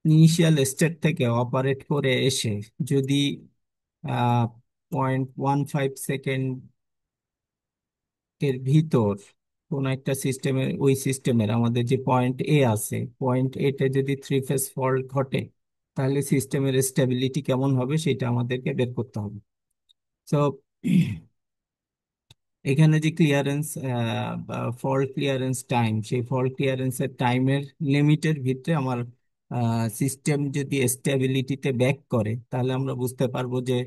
Initial state থেকে operate করে এসে যদি 0.15 এর ভিতর কোন একটা সিস্টেমের, ওই সিস্টেমের আমাদের যে পয়েন্ট এ আছে, পয়েন্ট এতে যদি থ্রি ফেজ ফল্ট ঘটে, তাহলে সিস্টেমের স্টেবিলিটি কেমন হবে সেটা আমাদেরকে বের করতে হবে। তো এখানে যে ক্লিয়ারেন্স, ফল্ট ক্লিয়ারেন্স টাইম, সেই ফল্ট ক্লিয়ারেন্সের টাইমের লিমিটের ভিতরে আমার সিস্টেম যদি স্টেবিলিটিতে ব্যাক করে, তাহলে আমরা বুঝতে পারবো যে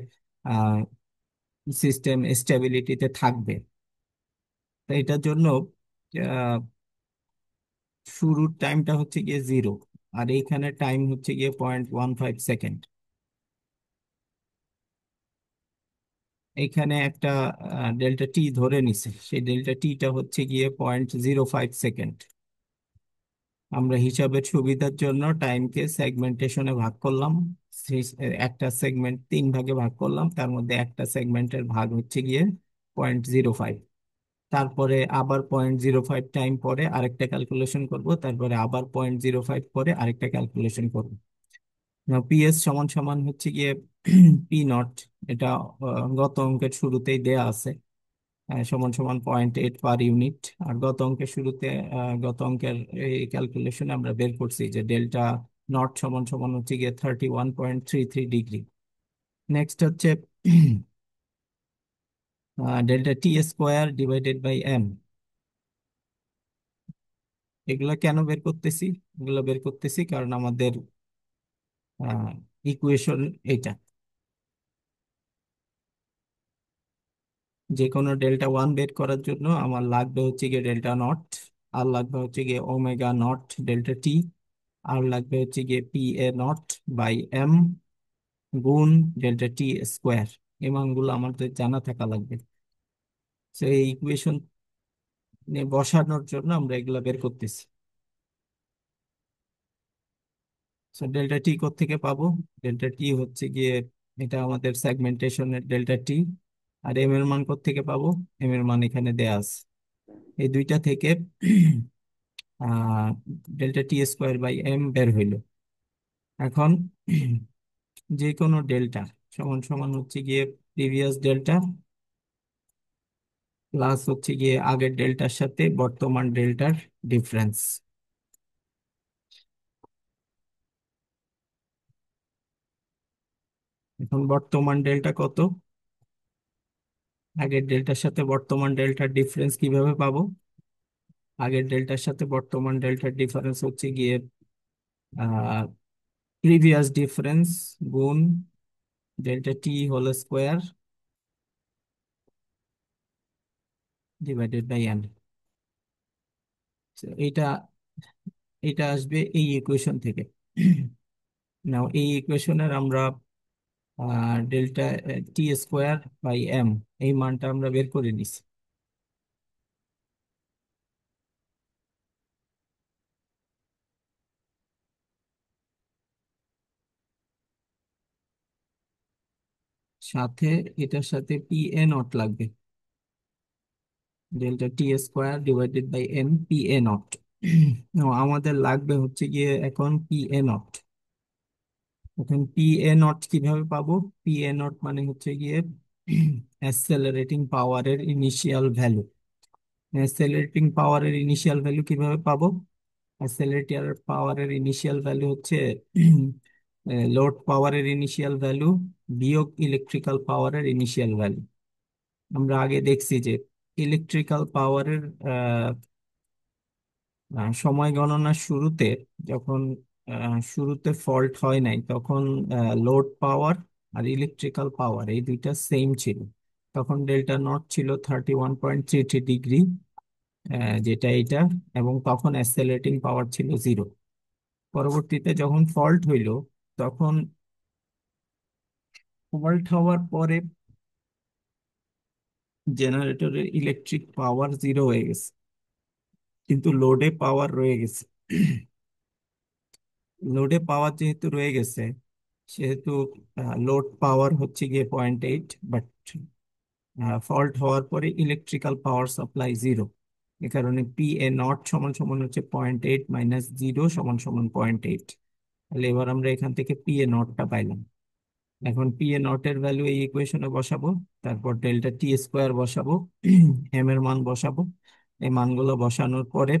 সিস্টেম স্টেবিলিটিতে থাকবে। তো এটার জন্য আহ, শুরুর টাইমটা হচ্ছে গিয়ে 0, আর এইখানে টাইম হচ্ছে গিয়ে 0.15 সেকেন্ড। এইখানে একটা ডেল্টা টি ধরে নিছে, সেই ডেল্টা টিটা হচ্ছে গিয়ে 0.05 সেকেন্ড। আমরা হিসাবের সুবিধার জন্য টাইমকে সেগমেন্টেশনে ভাগ করলাম। সেই একটা সেগমেন্ট 3 ভাগে ভাগ করলাম, তার মধ্যে একটা সেগমেন্টের ভাগ হচ্ছে গিয়ে 0.05। তারপরে আবার 0.05 টাইম পরে আরেকটা ক্যালকুলেশন করব, তারপরে আবার 0.05 পরে আরেকটা ক্যালকুলেশন করব। পিএস সমান সমান হচ্ছে গিয়ে পি নট। এটা গত অঙ্কের শুরুতেই দেয়া আছে, সমান সমান 0.8 পার ইউনিট। আর গত অঙ্কের শুরুতে, গত অঙ্কের এই ক্যালকুলেশনে আমরা বের করছি যে ডেল্টা নট সমান সমান হচ্ছে গিয়ে 31.33 ডিগ্রি। নেক্সট হচ্ছে delta T square divided by M. এগুলা কেন বের করতেছি? এগুলা বের করতেছি কারণ আমাদের ইকুয়েশন এটা, যে কোনো ডেল্টা ওয়ান বের করার জন্য আমার লাগবে হচ্ছে গিয়ে ডেল্টা নট, আর লাগবে হচ্ছে গিয়ে ওমেগা নট ডেল্টা টি, আর লাগবে হচ্ছে গিয়ে P A not by M গুণ ডেল্টা টি স্কোয়ার। এই মানগুলো আমাদের জানা থাকা লাগবে। তো এই ইকুয়েশন বসানোর জন্য আমরা এগুলা বের করতেছি। তো ডেল্টা টি থেকে পাবো? ডেল্টা টি হচ্ছে গিয়ে, এটা আমাদের সেগমেন্টেশনের ডেল্টা টি। আর এম এর মান থেকে পাবো? এম এর মান এখানে দেয়া আছে। এই দুইটা থেকে uh delta T square by M বের হইলো। এখন যে কোনো ডেল্টা সমান সমান হচ্ছে গিয়ে প্রিভিয়াস ডেল্টা প্লাস হচ্ছে গিয়ে আগের ডেল্টার সাথে বর্তমান ডেল্টার ডিফারেন্স। এখন বর্তমান ডেল্টা কত? আগের ডেল্টার সাথে বর্তমান ডেল্টার ডিফারেন্স কিভাবে পাবো? আগের ডেল্টার সাথে বর্তমান ডেল্টার ডিফারেন্স হচ্ছে গিয়ে প্রিভিয়াস ডিফারেন্স গুণ delta T whole square divided by N. এটা এটা আসবে এই ইকুয়েশন থেকে। নাও এই ইকুয়েশনের আমরা delta T square by M, এই মানটা আমরা বের করে নিছি। সাথে এটার সাথে পি এ নট লাগবে, delta T square divided by N P A not. আমাদের লাগবে হচ্ছে গিয়ে এখন পি এ নট। এখন পি এ নট কিভাবে পাবো? পি এ নট মানে হচ্ছে গিয়ে অ্যাসেলারেটিং পাওয়ারের ইনিশিয়াল ভ্যালু। অ্যাসেলারেটিং পাওয়ারের ইনিশিয়াল ভ্যালু কিভাবে পাবো? অ্যাসেলারেটর পাওয়ারের ইনিশিয়াল ভ্যালু হচ্ছে লোড পাওয়ারের ইনিশিয়াল ভ্যালু বিয়োগ ইলেকট্রিক্যাল পাওয়ারের ইনিশিয়াল ভ্যালু। আমরা আগে দেখছি যে ইলেকট্রিক্যাল পাওয়ারের সময় গণনার শুরুতে, যখন শুরুতে ফল্ট হয় নাই, তখন লোড পাওয়ার আর ইলেকট্রিক্যাল পাওয়ার এই দুইটা সেম ছিল। তখন ডেল্টা নট ছিল 31.33 ডিগ্রি, যেটা এটা, এবং তখন অ্যাসেলারেটিং পাওয়ার ছিল 0। পরবর্তীতে যখন ফল্ট হইল, তখন ফল্ট হওয়ার পরে জেনারেটরের ইলেকট্রিক পাওয়ার 0 হয়ে গেছে, কিন্তু লোডে পাওয়ার রয়ে গেছে। লোডে পাওয়ার যেহেতু রয়ে গেছে, সেহেতু লোড পাওয়ার হচ্ছে গিয়ে 0.8, বাট ফল্ট হওয়ার পরে ইলেকট্রিক্যাল পাওয়ার সাপ্লাই 0। এ কারণে পি এ নট সমান সমান হচ্ছে 0.8 মাইনাস 0 সমান সমান 0.8। তাহলে এবার আমরা এখান থেকে পি এ নটটা পাইলাম। এখন পি এ নট এর ভ্যালু এই ইকুয়েশনে বসাবো, তারপর ডেল্টা টি স্কোয়ার বসাবো, এম এর মান বসাবো। এই মানগুলো বসানোর পরে,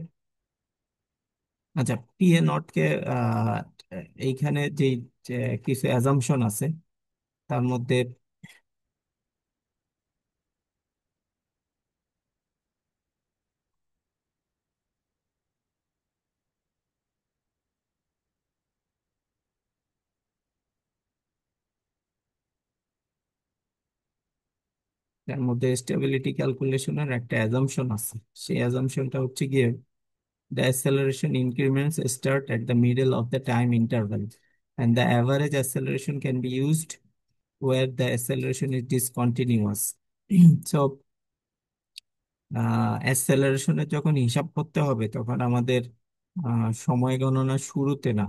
আচ্ছা, পি এ নট কে আহ, এইখানে যে কিছু অ্যাজাম্পশন আছে তার মধ্যে, স্টেবিলিটি ক্যালকুলেশনের একটা অ্যাজাম্পশন আছে। সেই অ্যাজাম্পশনটা হচ্ছে গিয়ে the acceleration increments start at the middle of the time interval and the average acceleration can be used where the acceleration is discontinuous. So অ্যাসেলারেশনের যখন হিসাব করতে হবে তখন আমাদের সময় গণনা শুরুতে না,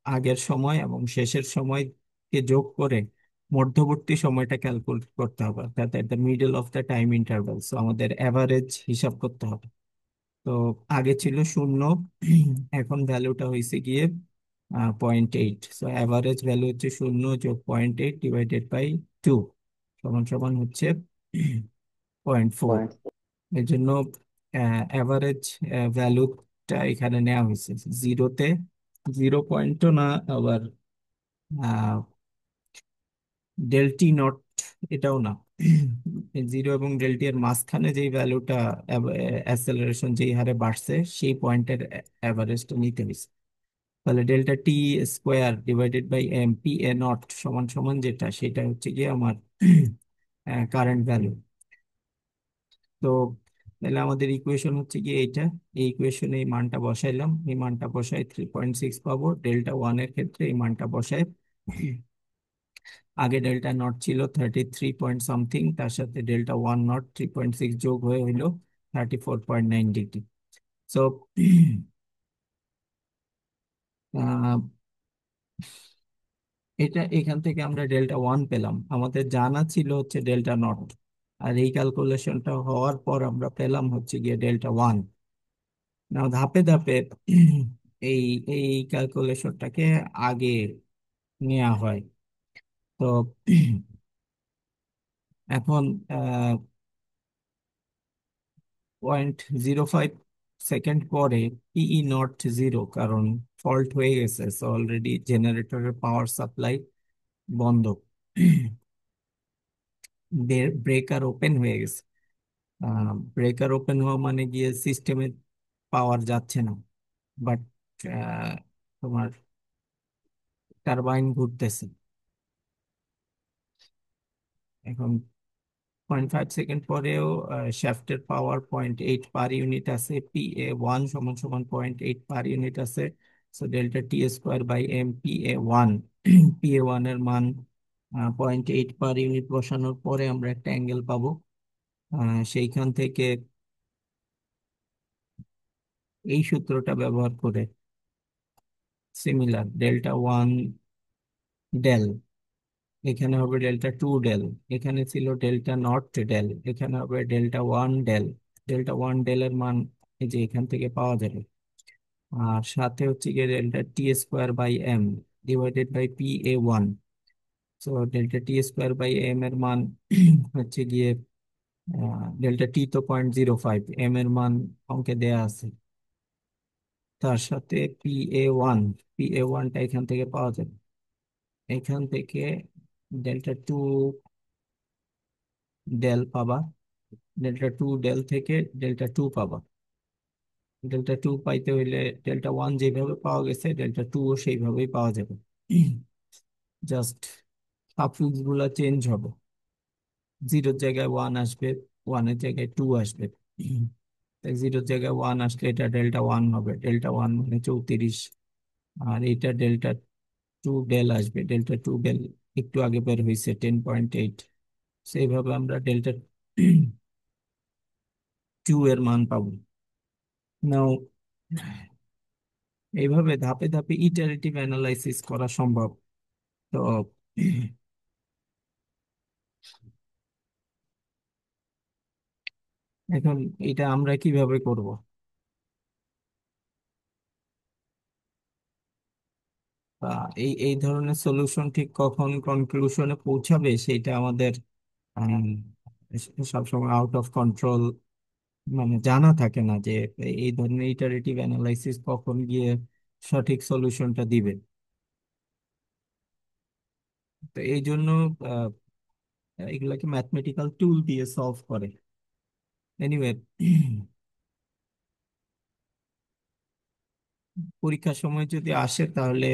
আগের সময় এবং শেষের সময়কে যোগ করে মধ্যবর্তী সময়টা ক্যালকুলেট করতে হবে, অর্থাৎ at the middle of the time interval. So আমাদের অ্যাভারেজ হিসাব করতে হবে। তো আগে ছিল 0, এখন ভ্যালুটা হয়েছে গিয়ে 0.8। সো অ্যাভারেজ ভ্যালু হচ্ছে 0 যোগ 0.8 ডিভাইডেড বাই 2 সমান সমান হচ্ছে 0.4। পয়েন্ট। এর জন্য অ্যাভারেজ ভ্যালুটা এখানে নেওয়া হয়েছে জিরোতে, 0 পয়েন্টও না, আবার ডেল্টি নট এটাও না। জিরো এবং ডেল্টি এর মাঝখানে যেই ভ্যালুটা, অ্যাসেলারেশন যেই হারে বাড়ছে সেই পয়েন্টের অ্যাভারেজটা নিতে হয়েছে। তাহলে delta T square divided by M P A not সমান সমান যেটা, সেটা হচ্ছে গিয়ে আমার কারেন্ট ভ্যালু। তো তাহলে আমাদের ইকুয়েশন হচ্ছে গিয়ে এইটা। এই ইকুয়েশনে এই মানটা বসাইলাম, এই মানটা বসাই 3.6 পাবো। ডেল্টা ওয়ান এর ক্ষেত্রে এই মানটা বসাই, আগে ডেল্টা নট ছিল 33 পয়েন্ট সামথিং, তার সাথে ডেল্টা ওয়ান নট 3.6 যোগ হয়ে হইলো 34.9 ডিগ্রি। সো এটা এখান থেকে আমরা ডেল্টা ওয়ান পেলাম, আমাদের জানা ছিল হচ্ছে ডেল্টা নট, আর এই ক্যালকুলেশনটা হওয়ার পর আমরা পেলাম হচ্ছে গিয়ে ডেল্টা ওয়ান। নাও ধাপে ধাপে এই এই ক্যালকুলেশনটাকে আগে নেওয়া হয়। তো এখন 0.05 সেকেন্ড পরে পিই নট জিরো, কারণ ফল্ট হয়ে গেছে। সো অলরেডি জেনারেটরের পাওয়ার সাপ্লাই বন্ধ, ব্রেকার ওপেন হয়ে গেছে। ব্রেকার ওপেন হওয়া মানে গিয়ে সিস্টেমে পাওয়ার যাচ্ছে না, বাট তোমার টারবাইন ঘুরতেছে। এখন 0.5 সেকেন্ড পরেও শ্যাফটের পাওয়ার 0.8 পার ইউনিট আছে, পি এ ওয়ান সমান সমান 0.8 পার ইউনিট আছে। So delta T square by M P A one, P A one এর মান 0.8 পার ইউনিট বসানোর পরে আমরা একটা অ্যাঙ্গেল পাবো। সেইখান থেকে এই সূত্রটা ব্যবহার করে সিমিলার ডেল্টা ওয়ান ডেল, এখানে হবে ডেল্টা টু ডেল, এখানে ছিল ডেল্টা নট ডেল, এখানে হবে delta one del. Delta one del এর মান এই যে এখান থেকে পাওয়া যাবে। আর সাথে হচ্ছে গিয়ে delta T square by M divided by P A one. তো delta T square by M এর মান হচ্ছে গিয়ে, ডেল্টা টি তো 0.05, এম এর মান অঙ্কে দেয়া আছে, তার সাথে পি এ ওয়ান, পি এ ওয়ানটা এখান থেকে পাওয়া যাবে। এখান থেকে ডেল্টা টু ডেল পাবা, ডেল্টা টু ডেল থেকে ডেল্টা টু পাবা। ডেল্টা টু পাইতে হইলে ডেল্টা ওয়ান যেভাবে পাওয়া গেছে ডেল্টা টু ও সেইভাবেই পাওয়া যাবে, জাস্ট সাফিক্স গুলা চেঞ্জ হবে। জিরোর জায়গায় ওয়ান আসবে, ওয়ানের জায়গায় টু আসবে। জিরোর জায়গায় ওয়ান আসলে এটা ডেল্টা ওয়ান হবে, ডেল্টা ওয়ান মানে 34। আর এটা ডেল্টা টু ডেল আসবে, ডেল্টা টু ডেল একটু আগে বের হয়েছে 10.8। সেইভাবে আমরা ডেল্টা টু এর মান পাবো। নাও এইভাবে ধাপে ধাপে ইটারেটিভ অ্যানালাইসিস করা সম্ভব। তো এখন এটা আমরা কিভাবে করব? এই এই ধরনের সলিউশন ঠিক কখন কনক্লুশনে পৌঁছাবে সেটা আমাদের আম, সবসময় আউট অফ কন্ট্রোল, মানে জানা থাকে না যে এই ধরনের ইটারেটিভ অ্যানালাইসিস কখন গিয়ে সঠিক সলিউশনটা দিবে। তো এই জন্য আহ, এগুলাকে ম্যাথমেটিক্যাল টুল দিয়ে সলভ করে। এনিওয়ে, পরীক্ষার সময় যদি আসে তাহলে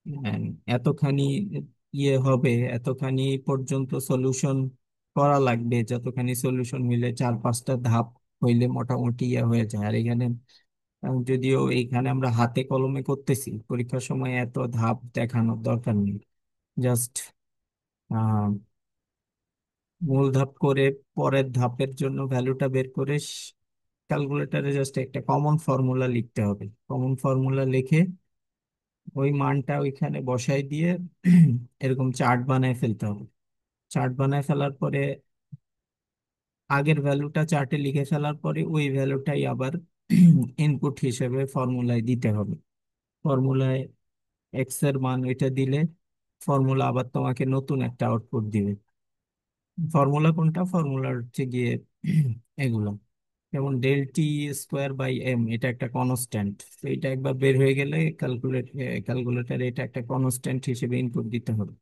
আহ, এতখানি ইয়ে হবে, এতখানি পর্যন্ত সলিউশন করা লাগবে, যতখানি সলিউশন মিলে 4-5টা ধাপ হইলে মোটামুটি ইয়ে হয়ে যায়। আর এখানে যদিও এইখানে আমরা হাতে কলমে করতেছি, পরীক্ষার সময় এত ধাপ দেখানোর দরকার নেই। জাস্ট মূল ধাপ করে পরের ধাপের জন্য ভ্যালুটা বের করে ক্যালকুলেটারে জাস্ট একটা কমন ফর্মুলা লিখতে হবে। কমন ফর্মুলা লিখে ওই মানটা ওইখানে বসাই দিয়ে এরকম চার্ট বানায় ফেলতে হবে। চার্ট বানায় ফেলার পরে আগের ভ্যালুটা চার্টে লিখে ফেলার পরে ওই ভ্যালুটাই আবার ইনপুট হিসেবে ফর্মুলায় দিতে হবে। ফর্মুলায় এক্স এর মান এটা দিলে ফর্মুলা আবার তোমাকে নতুন একটা আউটপুট দিবে। ফর্মুলা কোনটা? ফর্মুলা হচ্ছে গিয়ে এগুলো, যেমন del T square by M, এটা একটা কনস্ট্যান্ট। তো এটা একবার বের হয়ে গেলে ক্যালকুলেটারে এটা একটা কনস্ট্যান্ট হিসেবে ইনপুট দিতে হবে।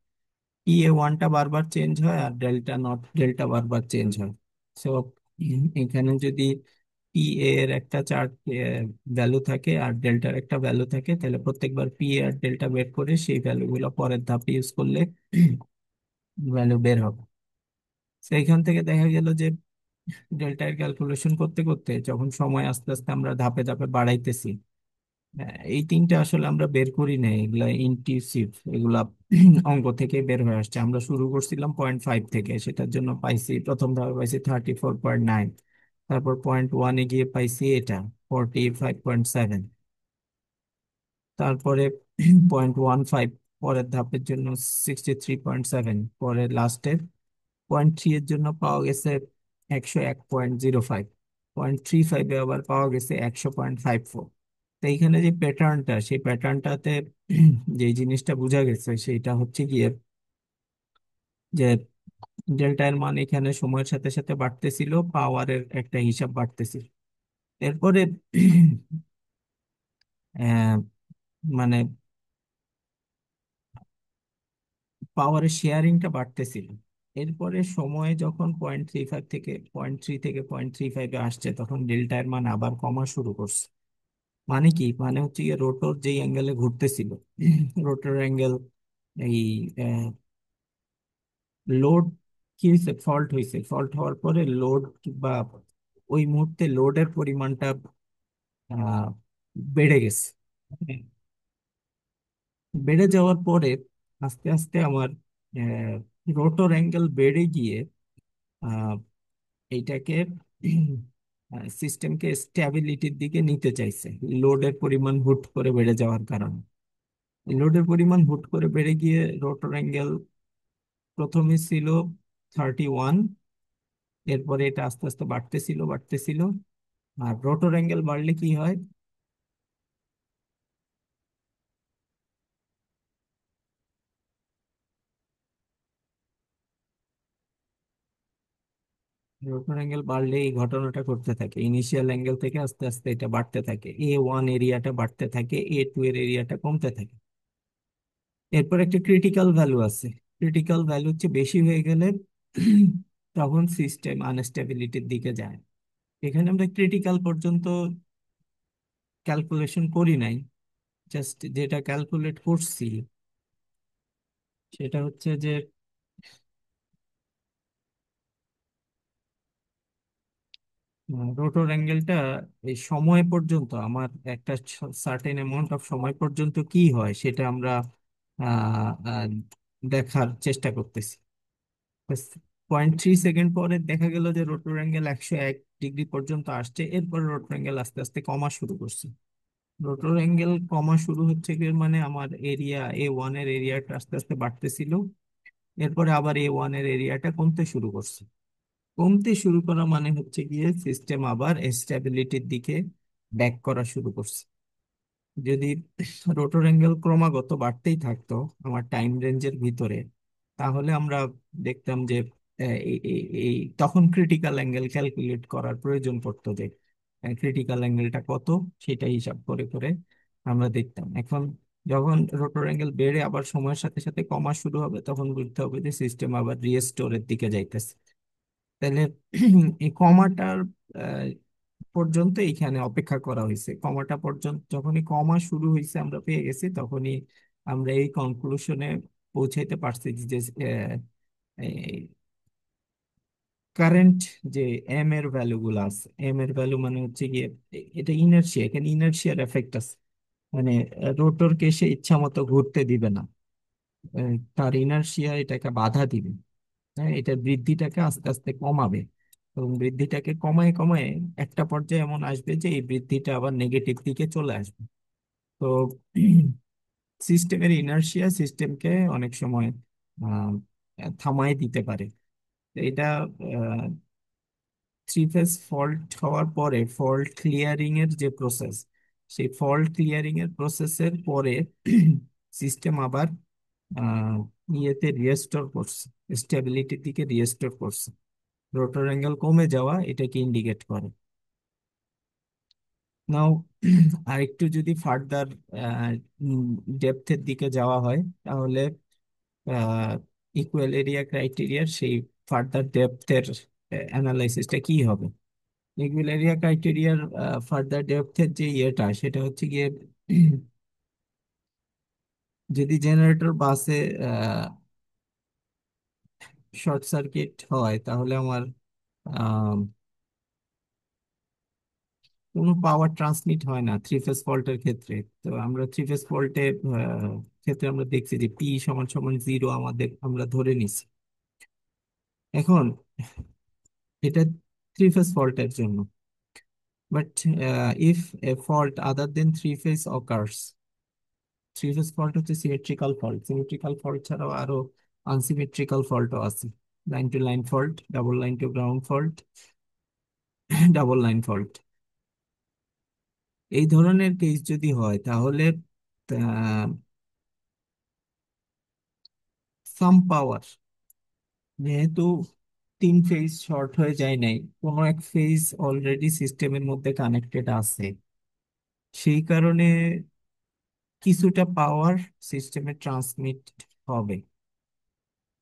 ই এ ওয়ানটা বারবার চেঞ্জ হয় আর ডেল্টা নট ডেল্টা বারবার চেঞ্জ হয়। সো এখানে যদি পি এর একটা চার্ট ভ্যালু থাকে আর ডেল্টার একটা ভ্যালু থাকে, তাহলে প্রত্যেকবার পি আর ডেল্টা বের করে সেই ভ্যালুগুলো পরের ধাপে ইউজ করলে ভ্যালু বের হবে। তো এইখান থেকে দেখা গেল যে ডেল্টার ক্যালকুলেশন করতে করতে যখন সময় আস্তে আস্তে আমরা ধাপে ধাপে বাড়াইতেছি, এই তিনটা আসলে আমরা বের করি না, এগুলা ইনটিউসিভ, এগুলা অঙ্ক থেকে বের হয়ে আসছে। আমরা শুরু করছিলাম 0.5 থেকে, সেটার জন্য পাইছি প্রথম ধাপে পাইছি 34.9, তারপর 0.1-এ গিয়ে পাইছি এটা 45.7, তারপরে 0.15 পরের ধাপের জন্য 63.7, পরে লাস্টের 0.3 এর জন্য পাওয়া গেছে 101.05, 0.35-এ আবার পাওয়া গেছে 100.54। তো এইখানে যে প্যাটার্নটা, সেই প্যাটার্নটাতে যে জিনিসটা বোঝা গেছে সেইটা হচ্ছে গিয়ে যে ডেল্টা এর মান এখানে সময়ের সাথে সাথে বাড়তেছিল, পাওয়ারের একটা হিসাব বাড়তেছিল। এরপরে আহ, মানে পাওয়ারের শেয়ারিংটা বাড়তেছিল। এরপরে সময়ে যখন 0.35 থেকে 0.3 থেকে 0.35-এ আসছে, তখন ডেল্টা এর মান আবার কমা শুরু করছে। মানে কি? মানে হচ্ছে গিয়ে রোটর যেই অ্যাঙ্গেলে ঘুরতেছিল, রোটর অ্যাঙ্গেল এই লোড কি হয়েছে, ফল্ট হয়েছে, ফল্ট হওয়ার পরে লোড বা ওই মুহূর্তে লোডের পরিমাণটা আহ, বেড়ে গেছে। হ্যাঁ, বেড়ে যাওয়ার পরে আস্তে আস্তে আমার রোটর অ্যাঙ্গেল বেড়ে গিয়ে আহ, এইটাকে সিস্টেমকে স্ট্যাবিলিটির দিকে নিতে চাইছে, লোডের পরিমাণ হুট করে বেড়ে যাওয়ার কারণে। লোডের পরিমাণ হুট করে বেড়ে গিয়ে রোটর অ্যাঙ্গেল প্রথমে ছিল 31, এরপরে এটা আস্তে আস্তে বাড়তেছিল বাড়তেছিল। আর রোটর অ্যাঙ্গেল বাড়লে কি হয়? রোটর অ্যাঙ্গেল বাড়লে এই ঘটনাটা করতে থাকে, ইনিশিয়াল অ্যাঙ্গেল থেকে আস্তে আস্তে এটা বাড়তে থাকে, A1 এরিয়াটা বাড়তে থাকে, A2 এর এরিয়াটা কমতে থাকে। এরপর একটা ক্রিটিক্যাল ভ্যালু আছে। ক্রিটিক্যাল ভ্যালু হচ্ছে বেশি হয়ে গেলে তখন সিস্টেম আনস্টেবিলিটির দিকে যায়। এখানে আমরা ক্রিটিক্যাল পর্যন্ত ক্যালকুলেশন করি নাই, জাস্ট যেটা ক্যালকুলেট করছি সেটা হচ্ছে যে রোটর অ্যাঙ্গেলটা এই সময় পর্যন্ত, আমার একটা সার্টেন অ্যামাউন্ট অফ সময় পর্যন্ত কি হয় সেটা আমরা আহ, আহ, দেখার চেষ্টা করতেছি। 0.3 সেকেন্ড পরে দেখা গেল যে রোটর অ্যাঙ্গেল 101 ডিগ্রি পর্যন্ত আসছে, এরপর রোটর অ্যাঙ্গেল আস্তে আস্তে কমা শুরু করছে। রোটর অ্যাঙ্গেল কমা শুরু হচ্ছে কি, মানে আমার এরিয়া A1 এর এরিয়াটা আস্তে আস্তে বাড়তেছিল, এরপরে আবার A1 এর এরিয়াটা কমতে শুরু করছে। কমতে শুরু করা মানে হচ্ছে গিয়ে সিস্টেম আবার স্ট্যাবিলিটির দিকে ব্যাক করা শুরু করছে। যদি রোটর অ্যাঙ্গেল ক্রমাগত বাড়তেই থাকতো আমার টাইম রেঞ্জের ভিতরে, তাহলে আমরা দেখতাম যে তখন ক্রিটিক্যাল অ্যাঙ্গেল ক্যালকুলেট করার প্রয়োজন পড়তো, যে ক্রিটিক্যাল অ্যাঙ্গেলটা কত সেটা হিসাব করে করে আমরা দেখতাম। এখন যখন রোটর অ্যাঙ্গেল বেড়ে আবার সময়ের সাথে সাথে কমা শুরু হবে, তখন বুঝতে হবে যে সিস্টেম আবার রিস্টোরের দিকে যাইতেছে। তাহলে এই কমাটার পর্যন্ত এইখানে অপেক্ষা করা হয়েছে। কমাটা পর্যন্ত যখনই কমা শুরু হয়েছে আমরা পেয়ে গেছি, তখনই আমরা এই কনক্লুশনে পৌঁছাইতে পারছি যে কারেন্ট যে এম এর ভ্যালু গুলো আছে, এম এর ভ্যালু মানে হচ্ছে গিয়ে এটা ইনার্শিয়া, এখানে ইনার্শিয়ার এফেক্ট আছে। মানে রোটরকে সে ইচ্ছা মতো ঘুরতে দিবে না, তার ইনার্শিয়া এটাকে বাধা দিবে। হ্যাঁ, এটা বৃদ্ধিটাকে আস্তে আস্তে কমাবে, এবং বৃদ্ধিটাকে কমায় কমায় একটা পর্যায়ে এমন আসবে যে এই বৃদ্ধিটা আবার নেগেটিভ দিকে চলে আসবে। তো সিস্টেমের ইনার্শিয়া সিস্টেমকে অনেক সময় আহ, থামায় দিতে পারে। তো এটা থ্রি ফেজ ফল্ট হওয়ার পরে ফল্ট ক্লিয়ারিং এর যে প্রসেস, সেই ফল্ট ক্লিয়ারিং এর প্রসেসের পরে সিস্টেম আবার আহ, ইয়েতে রিয়েস্টোর করছে, স্টেবিলিটির দিকে রিয়েস্টোর করছে। রোটর অ্যাঙ্গেল কমে যাওয়া এটাকে ইন্ডিকেট করে। নাও আরেকটু যদি ফার্দার ডেপথের দিকে যাওয়া হয়, তাহলে ইকুয়াল এরিয়া ক্রাইটেরিয়ার সেই ফার্দার ডেপথের অ্যানালাইসিসটা কি হবে। ইকুয়াল এরিয়া ক্রাইটেরিয়ার ফার্দার ডেপথের যে ইয়েটা সেটা হচ্ছে গিয়ে যদি জেনারেটর বাসে শর্ট সার্কিট হয়, তাহলে আমার কোনো পাওয়ার ট্রান্সমিট হয় না থ্রি ফেজ ফল্টের ক্ষেত্রে। তো আমরা থ্রি ফেজ ফল্টের ক্ষেত্রে আমরা দেখছি যে পি সমান সমান জিরো আমাদের আমরা ধরে নিছি। এখন এটা থ্রি ফেজ ফল্টের জন্য, but if a fault other than three phase occurs, three phase fault হচ্ছে সিমেট্রিক্যাল ফল্ট, সিমেট্রিক্যাল ফল্ট ছাড়াও আরো আনসিমেট্রিক্যাল ফল্টও আছে, line to line fault, double line to ground fault, double line fault. এই ধরনের case যদি হয়, তাহলে সাম পাওয়ার, যেহেতু তিন ফেজ শর্ট হয়ে যায় নাই, কোনো এক ফেজ অলরেডি সিস্টেমের মধ্যে কানেক্টেড আছে, সেই কারণে কিছুটা পাওয়ার সিস্টেমে ট্রান্সমিট হবে।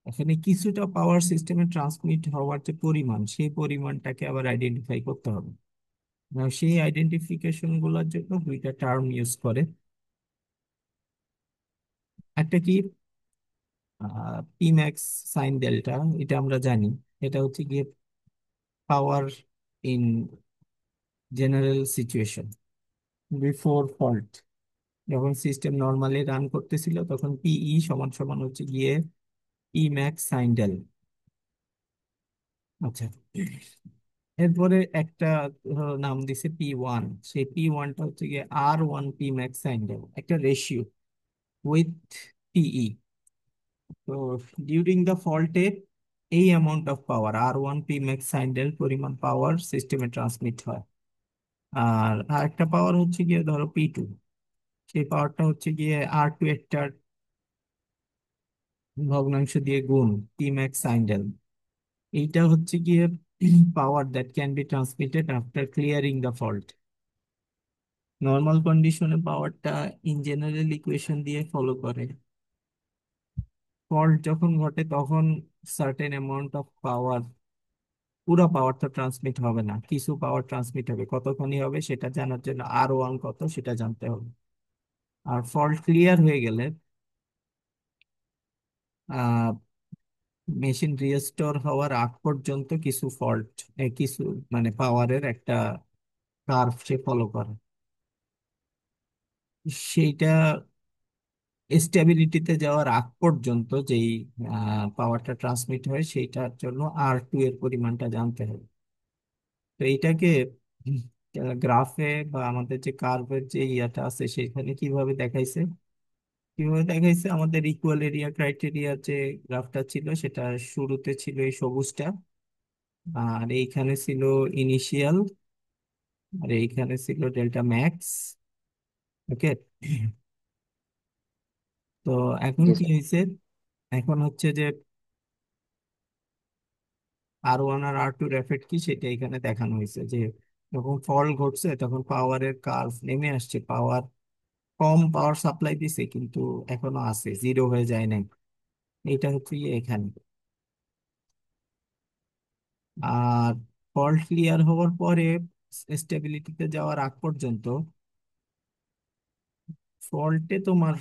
এখানে কিছুটা পাওয়ার সিস্টেমে ট্রান্সমিট হওয়ার যে পরিমাণ, সেই পরিমাণটাকে আবার আইডেন্টিফাই করতে হবে। আর সেই আইডেন্টিফিকেশন গুলোর জন্য দুইটা টার্ম ইউজ করে। একটা কি পি ম্যাক্স সাইন ডেল্টা, এটা আমরা জানি। এটা হচ্ছে গিয়ে power in general situation before fault, যখন সিস্টেম নর্মালি রান করতেছিল তখন পিই সমান সমান হচ্ছে গিয়ে পি ম্যাক্স সাইন ডেল। আচ্ছা, এরপরে একটা নাম দিছে পি ওয়ান, সেই পি ওয়ানটা হচ্ছে গিয়ে R one P max sine del, একটা রেশিও উইথ পিই। তো ডিউরিং দ্য ফল্টে এই amount of power R one P max sine del পরিমাণ পাওয়ার সিস্টেমে ট্রান্সমিট হয়। আর আরেকটা পাওয়ার হচ্ছে গিয়ে ধরো পি টু, সেই পাওয়ারটা হচ্ছে গিয়ে আর টু একটা ভগ্নাংশ দিয়ে গুণ পি ম্যাক্স সাইন ডেল। এইটা হচ্ছে গিয়ে পাওয়ার that can be transmitted after clearing the fault. Normal কন্ডিশনে পাওয়ারটা ইন জেনারেল ইকুয়েশন দিয়ে ফলো করে। ফল্ট যখন ঘটে তখন সার্টেন অ্যামাউন্ট অফ পাওয়ার, পুরো পাওয়ার তো ট্রান্সমিট হবে না, কিছু পাওয়ার ট্রান্সমিট হবে, কতখানি হবে সেটা জানার জন্য আর ওয়ান কত সেটা জানতে হবে। আর ফল্ট ক্লিয়ার হয়ে গেলে আহ মেশিন রিস্টোর হওয়ার আগ পর্যন্ত কিছু ফল্ট, কিছু মানে পাওয়ারের একটা কার্ভ সে ফলো করে। সেইটা স্টেবিলিটিতে যাওয়ার আগ পর্যন্ত যেই পাওয়ারটা ট্রান্সমিট হয় সেইটার জন্য আর টু এর পরিমাণটা জানতে হবে। তো এইটাকে গ্রাফে বা আমাদের যে কার্ভের যে ইয়াটা আছে সেখানে কিভাবে দেখাইছে, আমাদের ইকুয়াল এরিয়া ক্রাইটেরিয়া যে গ্রাফটা ছিল সেটা শুরুতে ছিল এই সবুজটা, আর এইখানে ছিল ইনিশিয়াল, আর এইখানে ছিল ডেল্টা ম্যাক্স, ওকে। তো এখন জি কি স্যার। হয়েছে, এখন হচ্ছে যে R1 আর R2 এর এফেক্ট কি সেটা এখানে দেখানো হয়েছে, যে যখন ফল ঘটছে তখন পাওয়ারের কার্ভ নেমে আসছে, পাওয়ার কম পাওয়ার সাপ্লাই দিছে কিন্তু এখনো আছে, জিরো হয়ে যায় নাই। এটা হচ্ছে গিয়ে এখানে। আর ফল্ট ক্লিয়ার হওয়ার পরে স্টেবিলিটিতে যাওয়ার আগ পর্যন্ত ফল্টে তোমার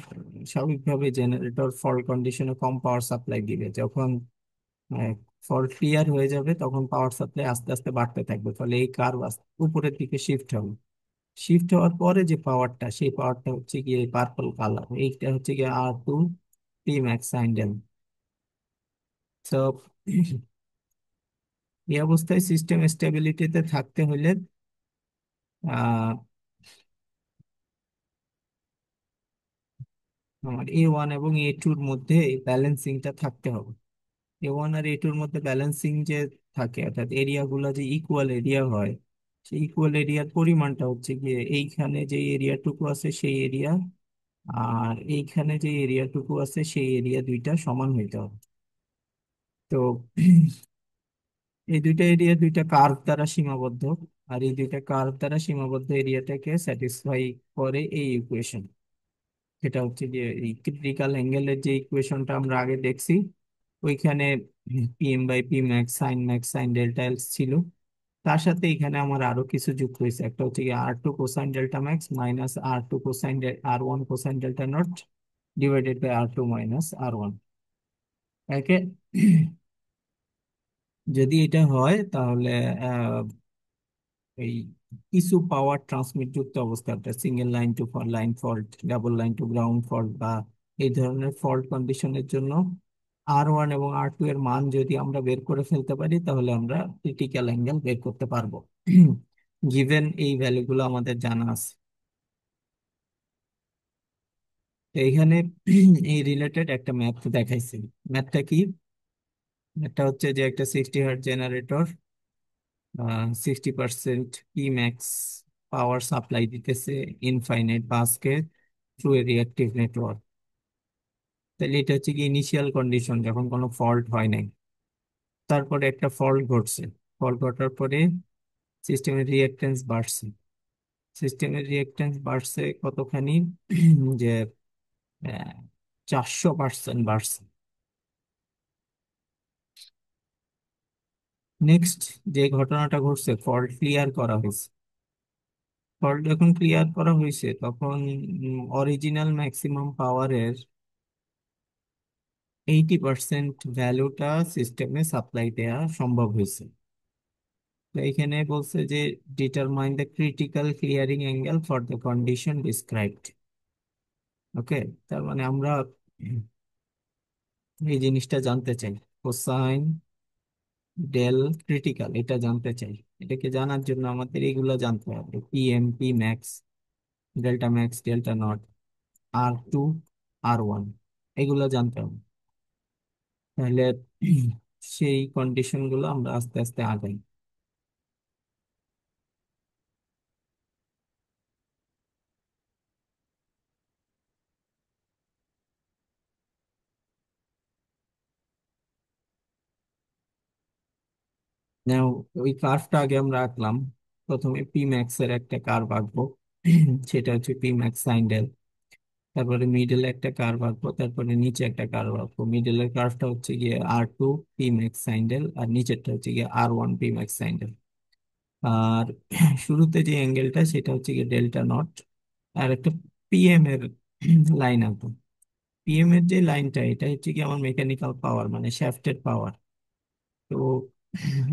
স্বাভাবিকভাবে জেনারেটর ফল্ট কন্ডিশনে কম পাওয়ার সাপ্লাই দিবে। যখন ফল্ট ক্লিয়ার হয়ে যাবে তখন পাওয়ার সাপ্লাই আস্তে আস্তে বাড়তে থাকবে, ফলে এই কার্ভ উপরের দিকে শিফট হবে। শিফট হওয়ার পরে যে পাওয়ারটা, সেই পাওয়ারটা হচ্ছে গিয়ে পার্পল কালার, এইটা হচ্ছে গিয়ে R2 পি ম্যাক্স সাইন্ডেল। তো এই অবস্থায় সিস্টেম স্টেবিলিটিতে থাকতে হলে আহ আমার A1 এবং A2-র মধ্যে ব্যালেন্সিংটা থাকতে হবে। A1 আর A2-র মধ্যে ব্যালেন্সিং যে থাকে, অর্থাৎ এরিয়া গুলা যে ইকুয়াল এরিয়া হয়, সেই ইকুয়াল এরিয়ার পরিমাণটা হচ্ছে গিয়ে এইখানে যে এরিয়াটুকু আছে সেই এরিয়া, আর এইখানে যে এরিয়াটুকু আছে সেই এরিয়া দুইটা সমান হইতে হবে। তো এই দুইটা এরিয়া দুইটা কার্ভ দ্বারা সীমাবদ্ধ, আর এই দুইটা কার্ভ দ্বারা সীমাবদ্ধ এরিয়াটাকে স্যাটিসফাই করে এই ইকুয়েশন। সেটা হচ্ছে যে এই ক্রিটিক্যাল অ্যাঙ্গেলের যে ইকুয়েশনটা আমরা আগে দেখছি, ওইখানে Pm/P max sine max sine delta else ছিল। তার সাথে এখানে আমার আরো কিছু যুক্ত হয়েছে, একটা হচ্ছে কি R2 cosine delta max minus R2 cosine R1 cosine delta naught divided by R2 minus R1। একে যদি এটা হয় তাহলে এই কিছু পাওয়ার ট্রান্সমিট যুক্ত অবস্থাটা single line to line fault, double line to ground fault বা এই ধরনের ফল্ট কন্ডিশনের জন্য R1 এবং R2 এর মান যদি আমরা বের করে ফেলতে পারি তাহলে আমরা ক্রিটিক্যাল অ্যাঙ্গেল বের করতে পারবো, গিভেন এই ভ্যালুগুলো আমাদের জানা আছে। তো এখানে এই রিলেটেড একটা ম্যাথ দেখাইছি। ম্যাথটা কি? ম্যাথটা হচ্ছে যে একটা 60 hertz generator 60% P max power supply দিতেছে ইনফাইনাইট বাসকে থ্রু এ রিঅ্যাক্টিভ নেটওয়ার্ক। তাহলে এটা হচ্ছে কি ইনিশিয়াল কন্ডিশন, যখন কোনো ফল্ট হয় নাই। তারপরে একটা ফল্ট ঘটছে, ফল্ট ঘটার পরে সিস্টেমের রিঅ্যাক্টেন্স বাড়ছে। সিস্টেমের রিঅ্যাক্টেন্স বাড়ছে কতখানি, যে 400% বাড়ছে। নেক্সট যে ঘটনাটা ঘটছে, ফল্ট ক্লিয়ার করা হয়েছে। ফল্ট যখন ক্লিয়ার করা হয়েছে তখন অরিজিনাল ম্যাক্সিমাম পাওয়ারের 80% ভ্যালুটা সিস্টেমে সাপ্লাই দেওয়া সম্ভব হয়েছে। তো এখানে বলছে যে determine the critical clearing angle for the condition described. Okay. তার মানে আমরা এই জিনিসটা জানতে চাই, কোসাইন ডেল ক্রিটিক্যাল, এটা জানতে চাই। এটাকে জানার জন্য আমাদের এগুলো জানতে হবে, PM P max, delta max delta not, R2 R1, এগুলো জানতে হবে। তাহলে সেই কন্ডিশন গুলো আমরা আস্তে আস্তে আগাই। নাও ওই কার্ভটা আগে আমরা আঁকলাম। প্রথমে পি ম্যাক্স এর একটা কার্ভ আঁকবো, সেটা হচ্ছে পি ম্যাক্স সাইন ডেল। তারপরে মিডলে একটা কার্ভ আঁকবো, তারপরে নিচে একটা কার্ভ আঁকবো। মিডলের কার্ভটা হচ্ছে গিয়ে R2 P max sine del, আর নিচেরটা হচ্ছে গিয়ে R1 P max sine del. আর শুরুতে যে অ্যাঙ্গেলটা সেটা হচ্ছে গিয়ে ডেল্টা নট। আর একটা পিএম এর লাইন আঁকবো। পিএম এর যে লাইনটা, এটা হচ্ছে কি আমার মেকানিক্যাল পাওয়ার, মানে শ্যাফটের পাওয়ার। তো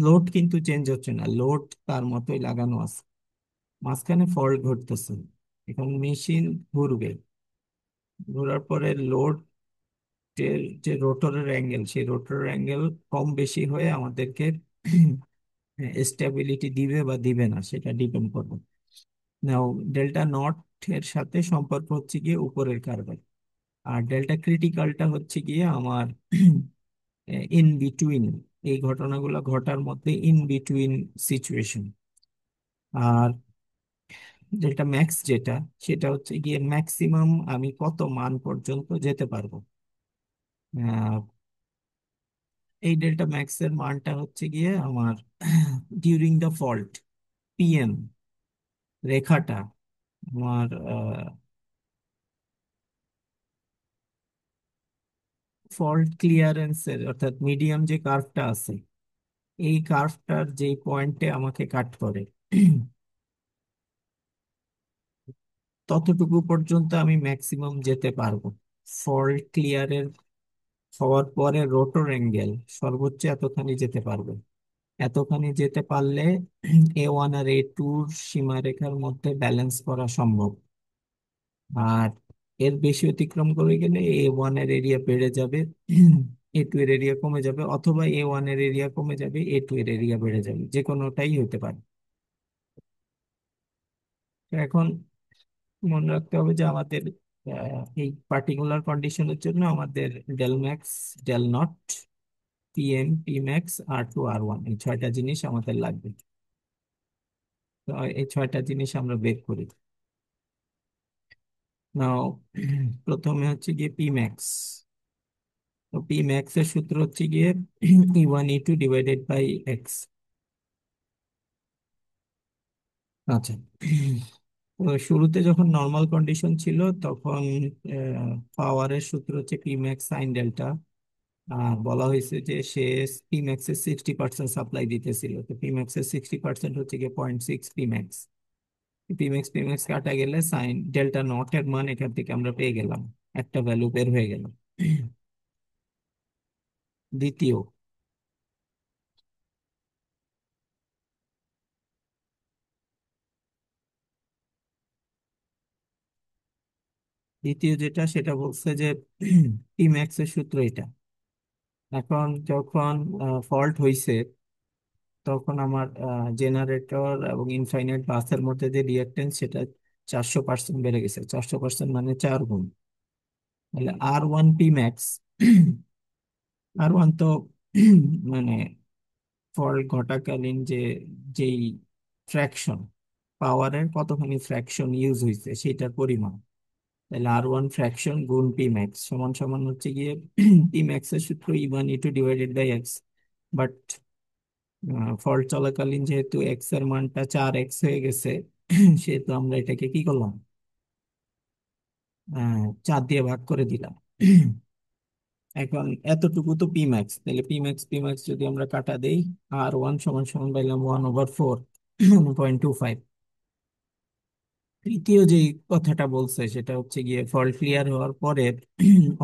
লোড কিন্তু চেঞ্জ হচ্ছে না, লোড তার মতোই লাগানো আছে। মাঝখানে ফল্ট ঘটতেছে, এখন মেশিন ঘুরবে, ঘোরার পরে লোড যে রোটরের অ্যাঙ্গেল, সেই রোটরের অ্যাঙ্গেল কম বেশি হয়ে আমাদেরকে স্টেবিলিটি দিবে বা দিবে না সেটা ডিপেন্ড করবে। নাও ডেল্টা নট এর সাথে সম্পর্ক হচ্ছে গিয়ে উপরের কার্ভের, আর ডেল্টা ক্রিটিক্যালটা হচ্ছে গিয়ে আমার ইন বিটুইন, এই ঘটনাগুলো ঘটার মধ্যে ইন বিটুইন সিচুয়েশন। আর ডেল্টা ম্যাক্স যেটা, সেটা হচ্ছে গিয়ে ম্যাক্সিমাম আমি কত মান পর্যন্ত যেতে পারবো। আহ, এই ডেল্টা ম্যাক্স এর মানটা হচ্ছে গিয়ে আমার ডিউরিং দ্য ফল্ট, পিএম রেখাটা আমার ফল্ট ক্লিয়ারেন্সের অর্থাৎ মিডিয়াম যে কার্ভটা আছে, এই কার্ভটার যে পয়েন্টে আমাকে কাট করে ততটুকু পর্যন্ত আমি ম্যাক্সিমাম যেতে পারবো। ফল্ট ক্লিয়ারের হওয়ার পরে রোটর অ্যাঙ্গেল সর্বোচ্চ এতখানি যেতে পারবে। এতখানি যেতে পারলে A1 আর A2 সীমারেখার মধ্যে ব্যালেন্স করা সম্ভব। আর এর বেশি অতিক্রম করে গেলে A1 এর এরিয়া বেড়ে যাবে, A2 এর এরিয়া কমে যাবে, অথবা A1 এর এরিয়া কমে যাবে, A2 এর এরিয়া বেড়ে যাবে, যে কোনোটাই হতে পারে। তো এখন মনে রাখতে হবে যে আমাদের এই পার্টিকুলার কন্ডিশনের জন্য আমাদের del max, del naught, PM, P max, R2 R1, এই ছয়টা জিনিস আমাদের লাগবে। তো এই ছয়টা জিনিস আমরা বের করি নাও। প্রথমে হচ্ছে গিয়ে পি ম্যাক্স। তো পি ম্যাক্স এর সূত্র হচ্ছে গিয়ে E1 E2 divided by x. আচ্ছা, তো শুরুতে যখন নর্মাল কন্ডিশন ছিল তখন পাওয়ারের সূত্র হচ্ছে পি ম্যাক্স সাইন ডেল্টা। বলা হয়েছে যে সে পি ম্যাক্স এর 60% সাপ্লাই দিতেছিল, তো পি ম্যাক্স এর 60% হচ্ছে গিয়ে 0.6 পি ম্যাক্স। পি ম্যাক্স কাটা গেলে সাইন ডেল্টা নট এর মান এখান থেকে আমরা পেয়ে গেলাম, একটা ভ্যালু বের হয়ে গেল। দ্বিতীয় দ্বিতীয় যেটা সেটা বলছে যে পি ম্যাক্স এর সূত্র এটা। এখন যখন ফল্ট হয়েছে তখন আমার জেনারেটর এবং ইনফাইনাইট বাসের মধ্যে যে রিঅ্যাকটেন্স সেটা 400% বেড়ে গেছে। 400% মানে 4 গুণ। তাহলে R1 পি ম্যাক্স, R1 তো মানে ফল্ট ঘটাকালীন যেই ফ্র্যাকশন, পাওয়ারের কতখানি ফ্র্যাকশন ইউজ হয়েছে সেটার পরিমাণ। তাহলে R1 ফ্র্যাকশন গুণ পি ম্যাক্স সমান সমান হচ্ছে গিয়ে পি ম্যাক্স এর সূত্র E1 E2 divided by X. But fault চলাকালীন যেহেতু এক্স এর মানটা 4x হয়ে গেছে, সেহেতু আমরা এটাকে কি করলাম, 4 দিয়ে ভাগ করে দিলাম। এখন এতটুকু তো পি ম্যাক্স, তাহলে পি ম্যাক্স যদি আমরা কাটা দেই, R1 সমান সমান পাইলাম 1/4, 0.25। তৃতীয় যে কথাটা বলছে সেটা হচ্ছে গিয়ে ফল্ট ক্লিয়ার হওয়ার পরে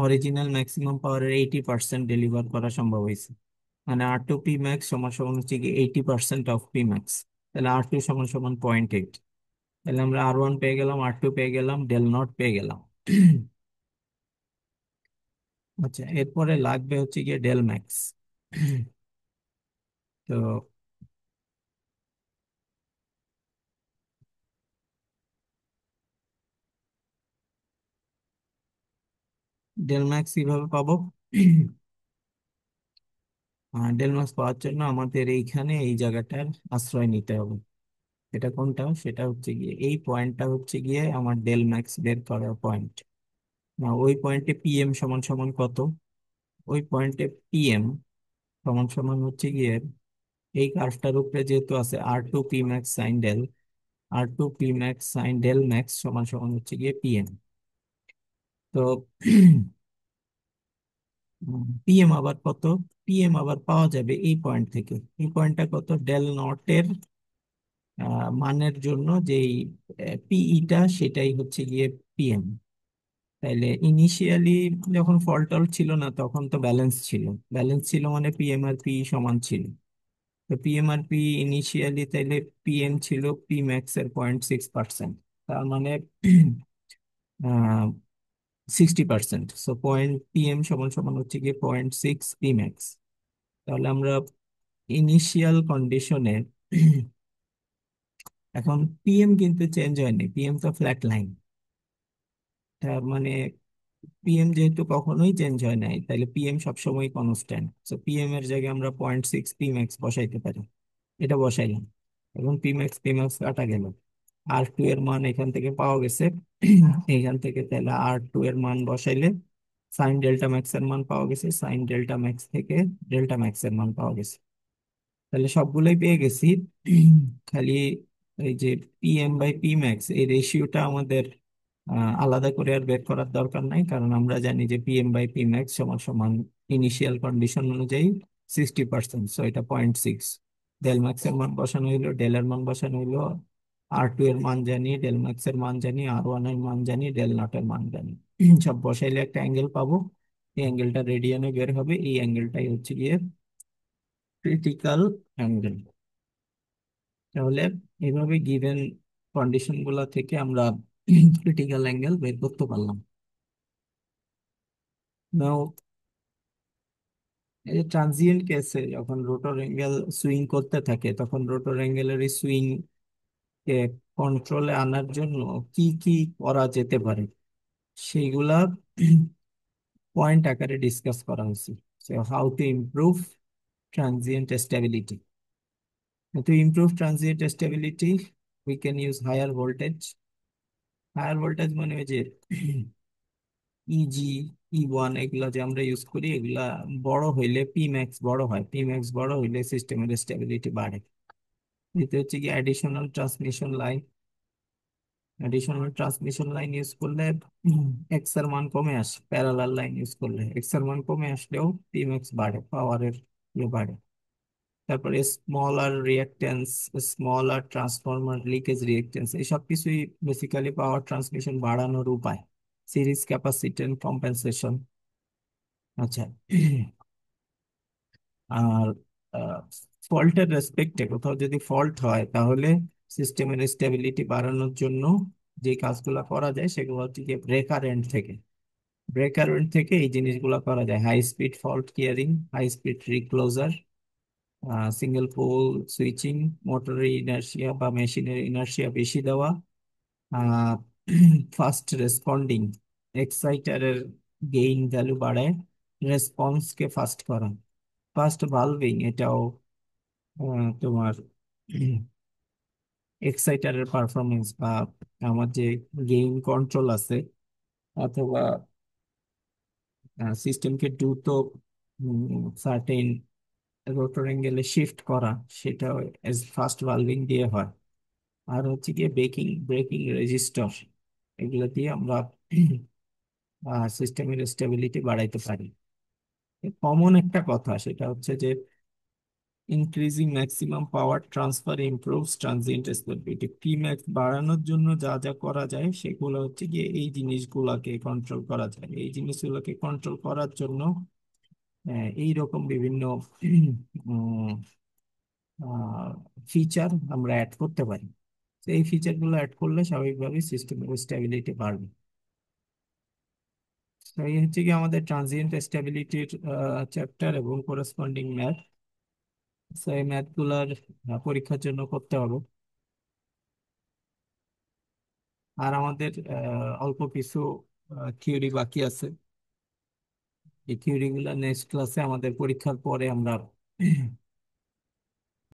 অরিজিনাল ম্যাক্সিমাম পাওয়ারের 80% ডেলিভার করা সম্ভব হয়েছে। মানে R2 পি ম্যাক্স সমান সমান হচ্ছে গিয়ে 80% অফ পি ম্যাক্স। তাহলে R2 সমান সমান 0.8। তাহলে আমরা R1 পেয়ে গেলাম, R2 পেয়ে গেলাম, ডেল নট পেয়ে গেলাম। আচ্ছা, এরপরে লাগবে হচ্ছে গিয়ে ডেল ম্যাক্স। তো ডেল ম্যাক্স কিভাবে পাবো? ডেল ম্যাক্স পাওয়ার জন্য আমাদের এইখানে এই জায়গাটার আশ্রয় নিতে হবে। এটা কোনটা? সেটা হচ্ছে গিয়ে এই পয়েন্টটা হচ্ছে গিয়ে আমার ডেল ম্যাক্স বের করার পয়েন্ট। না, ওই পয়েন্টে পিএম সমান সমান কত? ওই পয়েন্টে পিএম সমান সমান হচ্ছে গিয়ে এই কার্ভটার উপরে যেহেতু আছে R2 P max sin del, R2 P max sin del max সমান সমান হচ্ছে গিয়ে পিএম। তো পিএম আবার কত? পিএম আবার পাওয়া যাবে এই পয়েন্ট থেকে। এই পয়েন্টটা কত? ডেল নটের মানের জন্য যেই পিইটা সেটাই হচ্ছে গিয়ে পিএম। তাইলে ইনিশিয়ালি যখন ফল্ট টল্ট ছিল না তখন তো ব্যালেন্স ছিল। ব্যালেন্স ছিল মানে পিএম আর পি সমান ছিল। তো পিএম আর পি ইনিশিয়ালি তাইলে পিএম ছিল পি ম্যাক্স এর 0.6%। তার মানে 60%। সো পয়েন্ট পিএম সমান সমান হচ্ছে গিয়ে 0.6 পি ম্যাক্স। তাহলে আমরা ইনিশিয়াল কন্ডিশনে এখন পিএম কিন্তু চেঞ্জ হয়নি, পিএম তো ফ্ল্যাট লাইন। তার মানে পিএম যেহেতু কখনোই চেঞ্জ হয় নাই, তাহলে পিএম সবসময় কনস্ট্যান্ট। তো পিএম এর জায়গায় আমরা 0.6 পি ম্যাক্স বসাইতে পারি। এটা বসাইলাম। এখন পি ম্যাক্স কাটা গেল। R2 এর মান এখান থেকে পাওয়া গেছে। এখান থেকে তাহলে R2 এর মান বসাইলে সাইন ডেল্টা ম্যাক্স এর মান পাওয়া গেছে, সাইন ডেল্টা ম্যাক্স থেকে ডেল্টা ম্যাক্স এর মান পাওয়া গেছে। তাহলে সবগুলোই পেয়ে গেছি। খালি এই যে পিএম বাই পি ম্যাক্স এই রেশিওটা আমাদের আলাদা করে আর বের করার দরকার নাই, কারণ আমরা জানি যে পিএম বাই পি ম্যাক্স সমান সমান ইনিশিয়াল কন্ডিশন অনুযায়ী 60%, সো এটা 0.6। ডেল ম্যাক্স এর মান বসানো হইলো, ডেল এর মান বসানো হইলো, R2 এর মান জানি, ডেল ম্যাক্স এর মান জানি, R1 এর মান জানি, ডেল নট এর মান জানি। সব বসাইলে একটা অ্যাঙ্গেল পাবো। এই অ্যাঙ্গেলটা রেডিয়ানে বের হবে, এই অ্যাঙ্গেলটাই হচ্ছে গিয়ে ক্রিটিক্যাল অ্যাঙ্গেল। তাহলে এইভাবে গিভেন কন্ডিশন গুলা থেকে আমরা ক্রিটিক্যাল অ্যাঙ্গেল বের করতে পারলাম। নাও এই ট্রানজিয়েন্ট কেসে যখন রোটর অ্যাঙ্গেল সুইং করতে থাকে, তখন রোটর অ্যাঙ্গেলের এই সুইং কে কন্ট্রোলে আনার জন্য কি কি করা যেতে পারে সেইগুলা পয়েন্ট আকারে ডিসকাস করা হয়েছে। So how to improve transient stability. To improve transient stability, we can use higher voltage. Higher voltage মানে ওই যে ইজি, ই1 এগুলা যে আমরা ইউজ করি, এগুলা বড় হইলে পি ম্যাক্স বড় হয়, পি ম্যাক্স বড় হইলে সিস্টেমের স্টেবিলিটি বাড়ে। দ্বিতীয় হচ্ছে কি additional transmission line. Additional transmission line use করলে এক্স এর মান কমে আসে, প্যারালাল লাইন ইউজ করলে এক্স এর মান কমে আসলেও পি ম্যাক্স বাড়ে, পাওয়ারের ইয়ে বাড়ে। তারপরে smaller reactance, smaller transformer leakage reactance, এই সব কিছুই বেসিক্যালি পাওয়ার ট্রান্সমিশন বাড়ানোর উপায়। Series capacitance compensation. আচ্ছা। আর ফল্টের রেসপেক্টে কোথাও যদি ফল্ট হয়, তাহলে সিস্টেমের স্টেবিলিটি বাড়ানোর জন্য যে কাজগুলো করা যায় সেগুলো হচ্ছে গিয়ে ব্রেকার এন্ড থেকে। ব্রেকার এন্ড থেকে এই জিনিসগুলো করা যায়: high speed fault clearing, high speed recloser, single pole switching, মোটরের ইনার্শিয়া বা মেশিনের ইনার্শিয়া বেশি দেওয়া, ফাস্ট রেসপন্ডিং, এক্সাইটারের গেইন ভ্যালু বাড়ায়, রেসপন্সকে ফাস্ট করা, ফাস্ট ভালভিং, এটাও তোমার এক্সাইটারের পারফরমেন্স বা আমার যে গেইন কন্ট্রোল আছে, অথবা সিস্টেমকে দ্রুত সার্টেন রোটর অ্যাঙ্গেলে শিফট করা, সেটা ফাস্ট ভালভিং দিয়ে হয়। আর হচ্ছে গিয়ে ব্রেকিং ব্রেকিং রেজিস্টার, এগুলো দিয়ে আমরা সিস্টেমের স্টেবিলিটি বাড়াইতে পারি। কমন একটা কথা সেটা হচ্ছে যে increasing maximum power transfer improves transient stability. P max বাড়ানোর জন্য যা যা করা যায় সেগুলো হচ্ছে গিয়ে এই জিনিসগুলোকে কন্ট্রোল করা যায়। এই জিনিসগুলোকে কন্ট্রোল করার জন্য এই রকম বিভিন্ন ফিচার আমরা অ্যাড করতে পারি। তো এই ফিচারগুলো অ্যাড করলে স্বাভাবিকভাবেই সিস্টেমের স্টেবিলিটি বাড়বে। তো এই হচ্ছে কি আমাদের ট্রানজিয়েন্ট স্টেবিলিটির চ্যাপ্টার এবং করেসপন্ডিং ম্যাথ। তো এই ম্যাথগুলার পরীক্ষার জন্য করতে হবে। আর আমাদের অল্প কিছু থিওরি বাকি আছে। এই থিওরি গুলা নেক্সট ক্লাসে আমাদের পরীক্ষার পরে আমরা